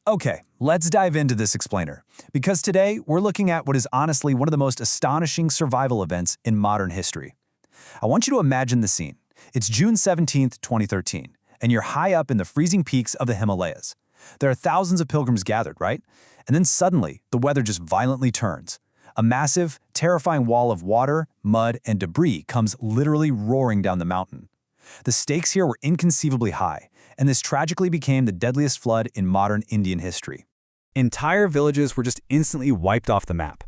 Okay, let's dive into this explainer, because today we're looking at what is honestly one of the most astonishing survival events in modern history. I want you to imagine the scene. It's June 17th, 2013, and you're high up in the freezing peaks of the Himalayas. There are thousands of pilgrims gathered, right? And then suddenly, the weather just violently turns. A massive, terrifying wall of water, mud, and debris comes literally roaring down the mountain. The stakes here were inconceivably high, and this tragically became the deadliest flood in modern Indian history. Entire villages were just instantly wiped off the map.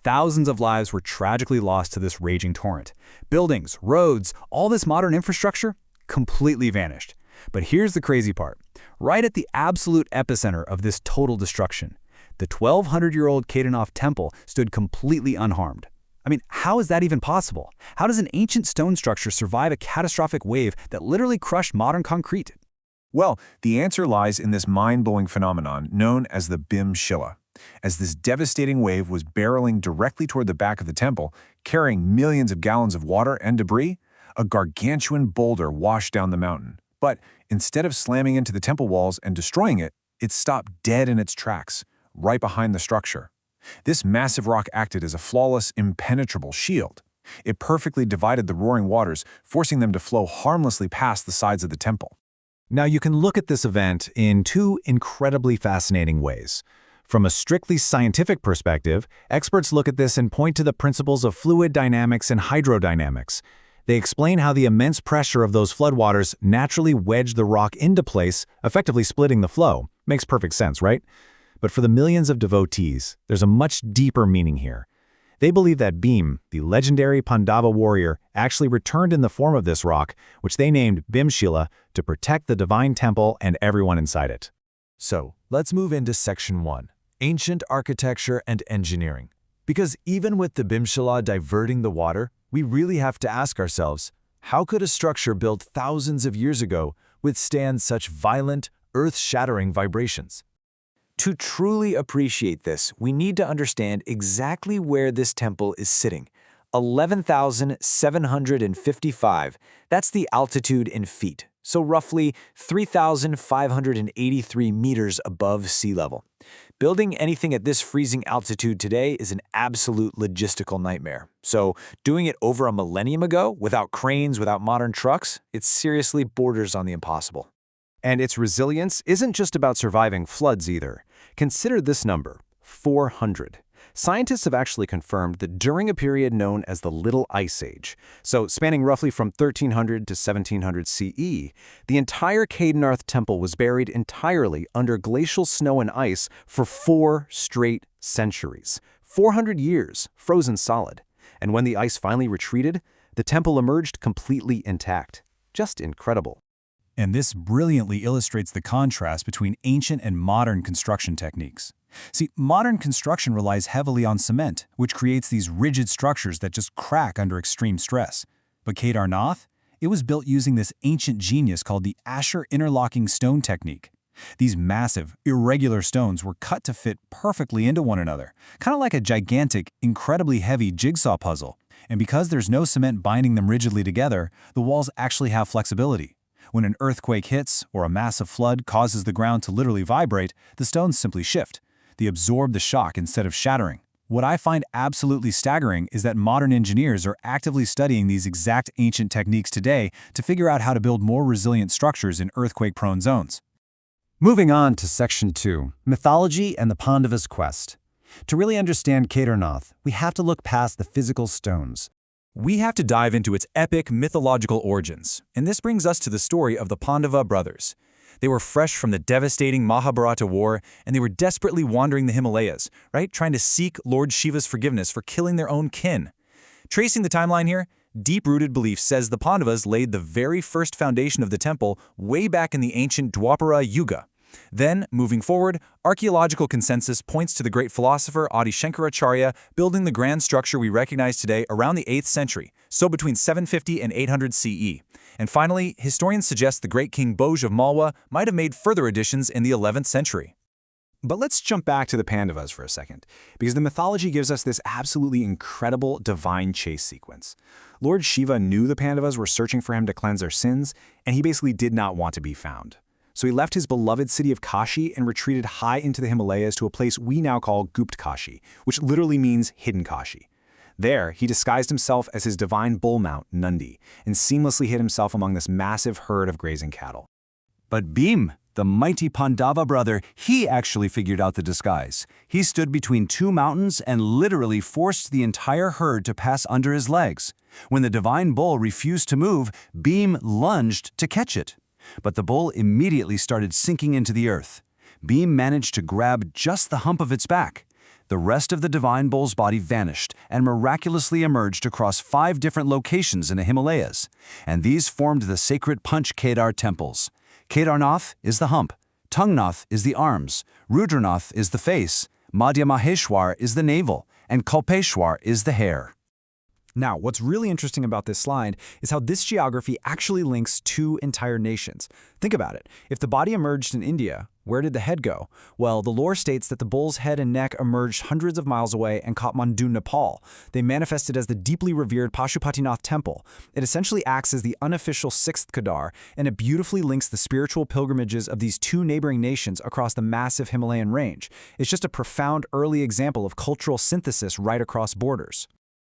Thousands of lives were tragically lost to this raging torrent. Buildings, roads, all this modern infrastructure completely vanished. But here's the crazy part. Right at the absolute epicenter of this total destruction, the 1,200-year-old Kedarnath temple stood completely unharmed. I mean, how is that even possible? How does an ancient stone structure survive a catastrophic wave that literally crushed modern concrete? Well, the answer lies in this mind-blowing phenomenon known as the Bhim Shila. As this devastating wave was barreling directly toward the back of the temple, carrying millions of gallons of water and debris, a gargantuan boulder washed down the mountain. But instead of slamming into the temple walls and destroying it, it stopped dead in its tracks, right behind the structure. This massive rock acted as a flawless, impenetrable shield. It perfectly divided the roaring waters, forcing them to flow harmlessly past the sides of the temple. Now, you can look at this event in two incredibly fascinating ways. From a strictly scientific perspective, experts look at this and point to the principles of fluid dynamics and hydrodynamics. They explain how the immense pressure of those floodwaters naturally wedged the rock into place, effectively splitting the flow. Makes perfect sense, right? But for the millions of devotees, there's a much deeper meaning here. They believe that Bhim, the legendary Pandava warrior, actually returned in the form of this rock, which they named Bhimshila, to protect the divine temple and everyone inside it. So, let's move into Section 1, Ancient Architecture and Engineering. Because even with the Bhimshila diverting the water, we really have to ask ourselves, how could a structure built thousands of years ago withstand such violent, earth-shattering vibrations? To truly appreciate this, we need to understand exactly where this temple is sitting. 11,755, that's the altitude in feet, so roughly 3,583 meters above sea level. Building anything at this freezing altitude today is an absolute logistical nightmare. So doing it over a millennium ago, without cranes, without modern trucks, it seriously borders on the impossible. And its resilience isn't just about surviving floods either. Consider this number, 400. Scientists have actually confirmed that during a period known as the Little Ice Age, so spanning roughly from 1300 to 1700 CE, the entire Kedarnath temple was buried entirely under glacial snow and ice for 4 straight centuries. 400 years, frozen solid. And when the ice finally retreated, the temple emerged completely intact. Just incredible. And this brilliantly illustrates the contrast between ancient and modern construction techniques. See, modern construction relies heavily on cement, which creates these rigid structures that just crack under extreme stress. But Kedarnath, it was built using this ancient genius called the Asher interlocking stone technique. These massive, irregular stones were cut to fit perfectly into one another, kind of like a gigantic, incredibly heavy jigsaw puzzle. And because there's no cement binding them rigidly together, the walls actually have flexibility. When an earthquake hits or a massive flood causes the ground to literally vibrate, the stones simply shift. They absorb the shock instead of shattering. What I find absolutely staggering is that modern engineers are actively studying these exact ancient techniques today to figure out how to build more resilient structures in earthquake-prone zones. Moving on to Section 2, Mythology and the Pandavas' Quest. To really understand Kedarnath, we have to look past the physical stones. We have to dive into its epic mythological origins, and this brings us to the story of the Pandava brothers. They were fresh from the devastating Mahabharata war, and they were desperately wandering the Himalayas, right? Trying to seek Lord Shiva's forgiveness for killing their own kin. Tracing the timeline here, deep-rooted belief says the Pandavas laid the very first foundation of the temple way back in the ancient Dwapara Yuga. Then, moving forward, archaeological consensus points to the great philosopher Adi Shankaracharya building the grand structure we recognize today around the 8th century, so between 750 and 800 CE. And finally, historians suggest the great king Boj of Malwa might have made further additions in the 11th century. But let's jump back to the Pandavas for a second, because the mythology gives us this absolutely incredible divine chase sequence. Lord Shiva knew the Pandavas were searching for him to cleanse their sins, and he basically did not want to be found. So he left his beloved city of Kashi and retreated high into the Himalayas to a place we now call Gupt Kashi, which literally means hidden Kashi. There, he disguised himself as his divine bull mount, Nundi, and seamlessly hid himself among this massive herd of grazing cattle. But Bhim, the mighty Pandava brother, he actually figured out the disguise. He stood between two mountains and literally forced the entire herd to pass under his legs. When the divine bull refused to move, Bhim lunged to catch it. But the bull immediately started sinking into the earth. Bhim managed to grab just the hump of its back. The rest of the divine bull's body vanished and miraculously emerged across 5 different locations in the Himalayas. And these formed the sacred Panch Kedar temples. Kedarnath is the hump, Tungnath is the arms, Rudranath is the face, Madhya Maheshwar is the navel, and Kalpeshwar is the hair. Now, what's really interesting about this slide is how this geography actually links 2 entire nations. Think about it. If the body emerged in India, where did the head go? Well, the lore states that the bull's head and neck emerged hundreds of miles away in Kathmandu, Nepal. They manifested as the deeply revered Pashupatinath temple. It essentially acts as the unofficial 6th Kedar, and it beautifully links the spiritual pilgrimages of these 2 neighboring nations across the massive Himalayan range. It's just a profound early example of cultural synthesis right across borders.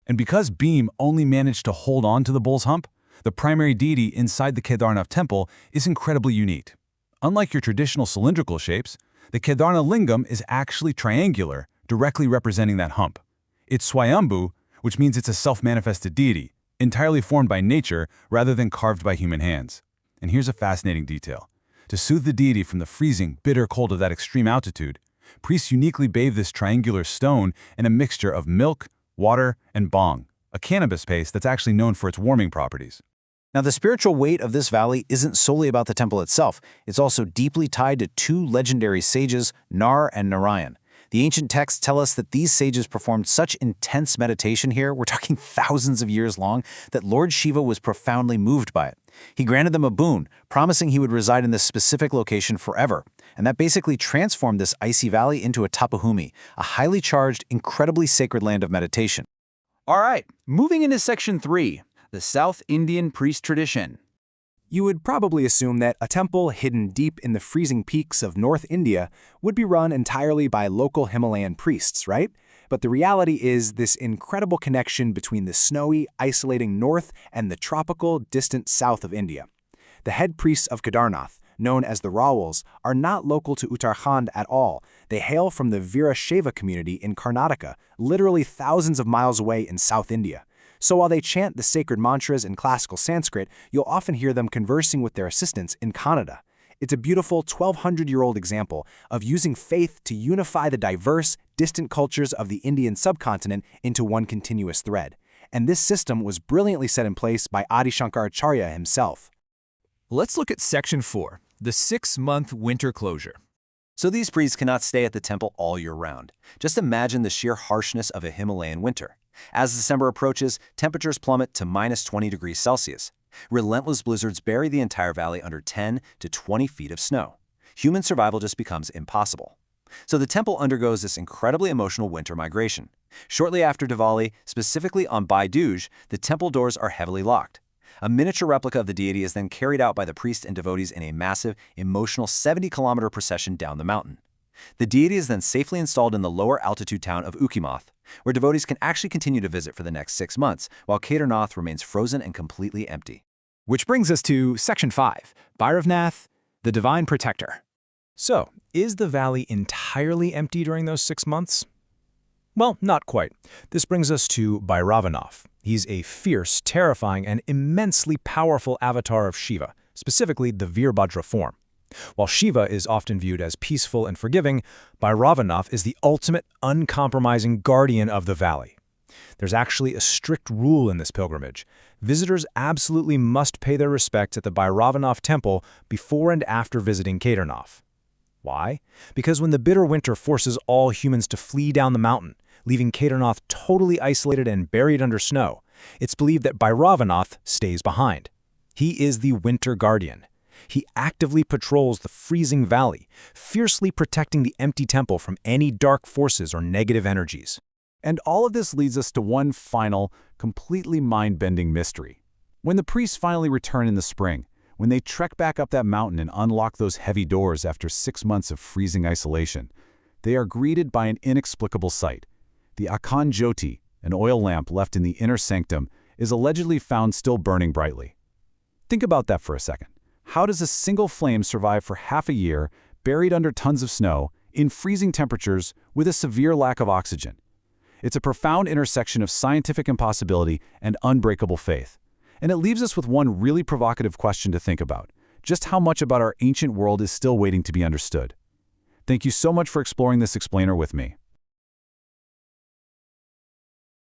And because Bhim only managed to hold on to the bull's hump, the primary deity inside the Kedarnath temple is incredibly unique. Unlike your traditional cylindrical shapes, the Kedarnath lingam is actually triangular, directly representing that hump. It's Swayambhu, which means it's a self-manifested deity, entirely formed by nature rather than carved by human hands. And here's a fascinating detail. To soothe the deity from the freezing, bitter cold of that extreme altitude, priests uniquely bathe this triangular stone in a mixture of milk, water, and bhang, a cannabis paste that's actually known for its warming properties. Now, the spiritual weight of this valley isn't solely about the temple itself. It's also deeply tied to 2 legendary sages, Nar and Narayan. The ancient texts tell us that these sages performed such intense meditation here, we're talking thousands of years long, that Lord Shiva was profoundly moved by it. He granted them a boon, promising he would reside in this specific location forever. And that basically transformed this icy valley into a tapahumi, a highly charged, incredibly sacred land of meditation. All right, moving into Section 3, the South Indian priest tradition. You would probably assume that a temple hidden deep in the freezing peaks of North India would be run entirely by local Himalayan priests, right? But the reality is this incredible connection between the snowy, isolating north and the tropical, distant south of India. The head priests of Kedarnath, known as the Rawals, are not local to Uttarakhand at all. They hail from the Veerashaiva community in Karnataka, literally thousands of miles away in South India. So while they chant the sacred mantras in classical Sanskrit, you'll often hear them conversing with their assistants in Kannada. It's a beautiful 1,200-year-old example of using faith to unify the diverse, distant cultures of the Indian subcontinent into one continuous thread. And this system was brilliantly set in place by Adi Shankaracharya himself. Let's look at Section 4, the 6-month winter closure. So these priests cannot stay at the temple all year round. Just imagine the sheer harshness of a Himalayan winter. As December approaches, temperatures plummet to minus 20 degrees Celsius. Relentless blizzards bury the entire valley under 10 to 20 feet of snow. Human survival just becomes impossible. So the temple undergoes this incredibly emotional winter migration. Shortly after Diwali, specifically on Bhai Dooj, the temple doors are heavily locked. A miniature replica of the deity is then carried out by the priests and devotees in a massive, emotional 70-kilometer procession down the mountain. The deity is then safely installed in the lower altitude town of Ukimath, where devotees can actually continue to visit for the next 6 months, while Kedarnath remains frozen and completely empty. Which brings us to Section 5, Bhairavnath, the Divine Protector. So, is the valley entirely empty during those 6 months? Well, not quite. This brings us to Bhairavanath. He's a fierce, terrifying, and immensely powerful avatar of Shiva, specifically the Veerbhadra form. While Shiva is often viewed as peaceful and forgiving, Bhairavanath is the ultimate, uncompromising guardian of the valley. There's actually a strict rule in this pilgrimage. Visitors absolutely must pay their respects at the Bhairavanath temple before and after visiting Kedarnath. Why? Because when the bitter winter forces all humans to flee down the mountain, leaving Kedarnath totally isolated and buried under snow, it's believed that Bhairavanath stays behind. He is the winter guardian. He actively patrols the freezing valley, fiercely protecting the empty temple from any dark forces or negative energies. And all of this leads us to one final, completely mind-bending mystery. When the priests finally return in the spring, When they trek back up that mountain and unlock those heavy doors after 6 months of freezing isolation, they are greeted by an inexplicable sight. The Akan Jyoti, an oil lamp left in the inner sanctum, is allegedly found still burning brightly. Think about that for a second. How does a single flame survive for half a year, buried under tons of snow, in freezing temperatures, with a severe lack of oxygen? It's a profound intersection of scientific impossibility and unbreakable faith. And it leaves us with one really provocative question to think about: just how much about our ancient world is still waiting to be understood? Thank you so much for exploring this explainer with me.